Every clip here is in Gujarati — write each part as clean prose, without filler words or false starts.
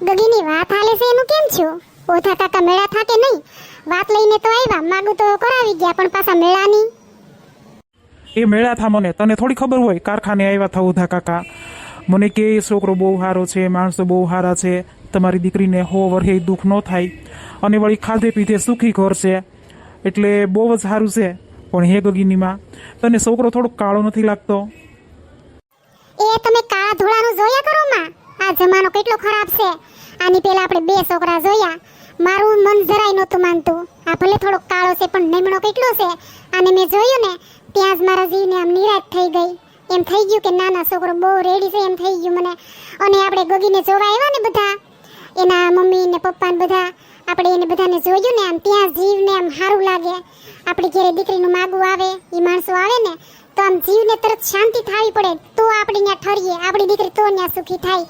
ગગીની વાત હાલે છે એનું કેમ છું? ઓધા કાકા મેળા થા કે નહીં? વાત લઈને તો આવ્યા, માગું તો કરાવી ગયા, પણ પાછા મેળાની. એ મેળા થા મને તને થોડી ખબર હોય? કારખાને આવ્યા થા ઓધા કાકા, મને કે એ છોકરો બહુ સારો છે, માણસો બહુ સારા છે, તમારી દીકરીને હો વર્ષે દુઃખ ન થાય, અને વળી ખાધે પીધે સુખી ઘર છે, એટલે બહુ જ સારું છે. પણ હે ગગીનીમાં, તને છોકરો થોડોક કાળો નથી લાગતો? એ તમે કાળા ધોળાનું જોયા કરો માં. આ જમાનો કેટલો ખરાબ છે. આની પહેલા આપણે 2 છોકરા જોયા, મારું મન જરાય નહોતું માનતું. આ ભલે થોડોક કાળો છે પણ નિમણો કેટલો છે. આને મેં જોયું ને ત્યાં જ મારા જીવને આમ નિરાશ થઈ ગઈ. એમ થઈ ગયું કે નાના છોકરો બહુ રેડી છે, એમ થઈ ગયું મને. અને આપણે ગગીને જોવા આવ્યા ને બધા, એના મમ્મી ને પપ્પા ને બધા, આપણે એને બધાને જોયું ને આમ ત્યાં જીવને આમ સારું લાગે. આપણી ઘરે દીકરીનું માગું આવે, એ માણસો આવે ને તો આમ જીવને તરત શાંતિ થવી પડે, તો આપણે ત્યાં ઠરીએ, આપણી દીકરી તો ત્યાં સુખી થાય.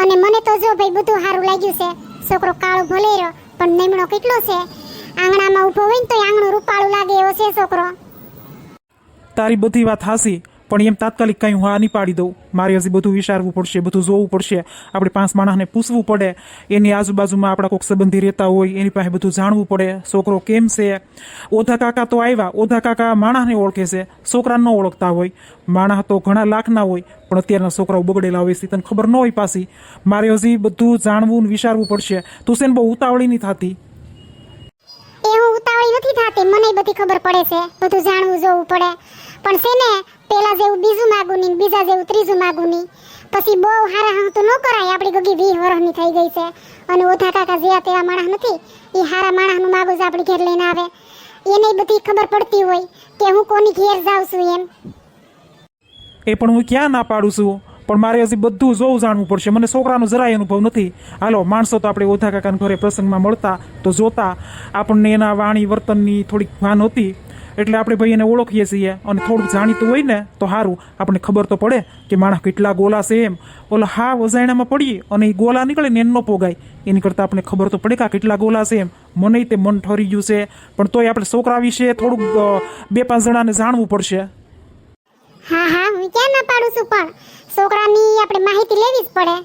અને મને તો જો ભાઈ બધું સારું લાગ્યું છે. છોકરો કાળો ભલે રહ્યો પણ નિમણો કેટલો છે. આંગણામાં ઊભો હોય ને તો આંગણું રૂપાળું લાગે એવો છે છોકરો. તારી બધી વાત હાસી, પણ એમ તાત્કાલિક કંઈ હું આ નહીં પાડી દઉં. મારે હજી બધું વિચારવું પડશે, બધું જોવું પડશે. આપણે 5 માણસને પૂછવું પડે, એની આજુબાજુમાં આપણા કોઈક સંબંધી રહેતા હોય એની પાસે બધું જાણવું પડે. છોકરો કેમ છે? ઓધા કાકા તો આવ્યા, ઓધા કાકા માણસને ઓળખે છે, છોકરા ન ઓળખતા હોય. માણસ તો ઘણા લાખના હોય, પણ અત્યારના છોકરાઓ બગડેલા હોય છે, તને ખબર ન હોય પાછી. મારે હજી બધું જાણવું ને વિચારવું પડશે. તું છે ને બહુ ઉતાવળી નહીં થતી? એ હું ઉતાવળી નથી થતી, મને બધી ખબર પડે છે, બધું જાણવું જોવું પડે. પણ છે ને પેલા જેવું બીજું માગું નહીં, બીજા જેવું ત્રીજું માગું નહીં. પછી બહુ હારા હાંતું ન કરાય. આપણી ગગી 20 વર્ષની થઈ ગઈ છે, અને ઓધા કાકા જેવા તેવા માણસ નથી. એ હારા માણસનું માગું જ આપણી ઘેર લઈને આવે. એને બધી ખબર પડતી હોય કે હું કોની ઘેર જાઉં છું એમ. એ પણ હું ક્યાં ના પાડું છું, પણ મારે હજી બધું જોવું જાણવું પડશે. મને છોકરાનો જરાય અનુભવ નથી. હાલો, માણસો તો આપણે ઓધા કાકાના ઘરે પ્રસંગમાં મળતા તો જોતા, આપણને એના વાણી વર્તનની થોડીક ભાન હતી, એટલે આપણે ભાઈ એને ઓળખીએ છીએ. અને થોડુંક જાણીતું હોય ને તો સારું, આપણને ખબર તો પડે કે માણસ કેટલા ગોલા છે એમ. ઓલા હા વજાયણામાં પડીએ અને એ ગોલા નીકળે ને એનો પોગાય, એની કરતાં આપણે ખબર તો પડે કે કેટલા ગોલા છે એમ. મને તે મન ઠરી ગયું છે, પણ તોય આપણે છોકરા વિશે થોડુંક 2-5 જણાને જાણવું પડશે. હા હા, હું ક્યાં ના પાડું છું, પણ છોકરાની આપણે માહિતી લેવી જ પડે.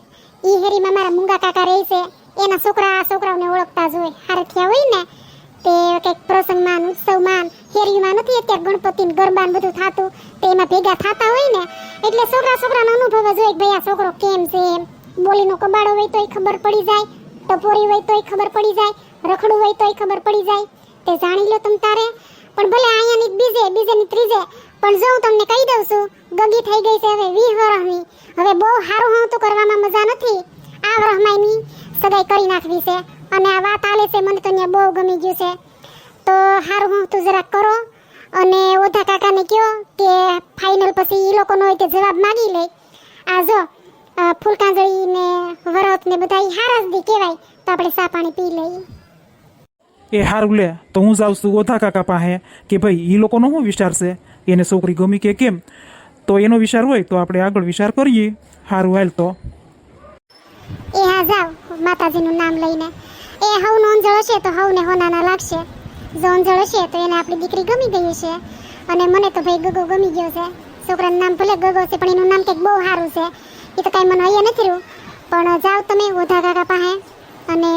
ઈ હેરીમાં મારા મુંગા કાકા રહે છે, એના છોકરાઓને ઓળખતા જ હોય. હારથિયા હોય ને તે કંઈક પ્રસંગમાં, ઉત્સવમાં, હેરીમાં નથી અત્યારે ગણપતિ ને ગરબા ને બધું થતું, તે એમાં ભેગા થતા હોય ને, એટલે છોકરાનો અનુભવ જ હોય કે ભાઈ આ છોકરો કેમ છે એમ. બોલીનો કબાડો હોય તોય ખબર પડી જાય, ટપોરી હોય તોય ખબર પડી જાય, રખડું હોય તોય ખબર પડી જાય. તે જાણી લો તમ તારે. પણ ભલે અહીંયાની બીજેની ત્રીજે, પણ જો હું તમને કહી દઉં છું, ગગી થઈ ગઈ છે હવે 20 વર્ષની. હવે બહુ સારું હું તો કરવામાં મજા નથી. આ વરહમાઈની સગાઈ કરી નાખવી છે, અને આ વાત આલે છે મને તો અહીંયા બહુ ગમી ગયું છે. તો સારું હું તું જરાક કરો, અને ઓધા કાકાને કહો કે ફાઇનલ પછી એ લોકોનો હોય તે જવાબ માગી લે. આ જો ફૂલકાંજળી ને વરત ને બધા હારા જ દી કહેવાય, તો આપણે ચા પાણી પી લઈએ. એ હારું લે, તો હું જાઉં છું ઓધા કાકા પાસે કે ભાઈ એ લોકોનો શું વિચાર છે, એને છોકરી ગમી કે કેમ. તો એનો વિચાર હોય તો આપણે આગળ વિચાર કરીએ. હારું હાલ તો. એ હા જાવ, માતાજીનું નામ લઈને. એ હવનો અંજળ હશે તો હવને હોનાના લાગશે. જો અંજળ હશે તો એને આપણી દીકરી ગમી ગઈ છે, અને મને તો ભાઈ ગગો ગમી ગયો છે. છોકરાનું નામ ભલે ગગો છે, પણ એનું નામ કંઈક બહુ સારું છે. એ તો કાંઈ મને અહીંયા નથી રહ્યું. પણ જાઓ તમે ઓધા કાકા પાસે, અને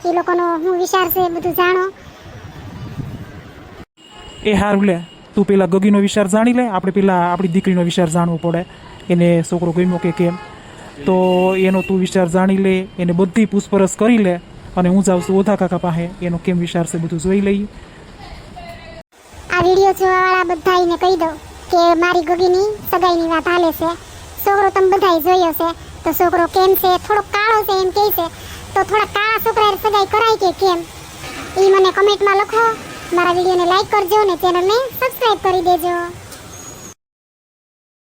એ લોકોનો શું વિચાર છે બધું જાણો. એ હારું લે, તું પેલા ગગીનો વિચાર જાણી લે, આપણે પેલા આપણી દીકરીનો વિચાર જાણવો પડે, એને છોકરો ગમ્યો કે કેમ. તો એનો તું વિચાર જાણી લે, એને બધી પૂછપરછ કરી લે, અને હું જાઉં છું ઓધા કાકા પાસે, એનો કેમ વિચાર છે બધું જોઈ લઈએ. આ વિડીયો જોવાવાળા બધાને કહી દઉં કે મારી ગગીની સગાઈની વાત હાલે છે. છોકરો તમે બધાએ જોયો છે, તો છોકરો કેમ છે, થોડો કાળો છે એમ કહે છે, તો થોડા કાળા છોકરાએ સગાઈ કરાય કે કેમ, એ મને કમેન્ટમાં લખો. મારા વિડીયોને લાઈક કરજો અને ચેનલને સબસ્ક્રાઇબ કરી દેજો.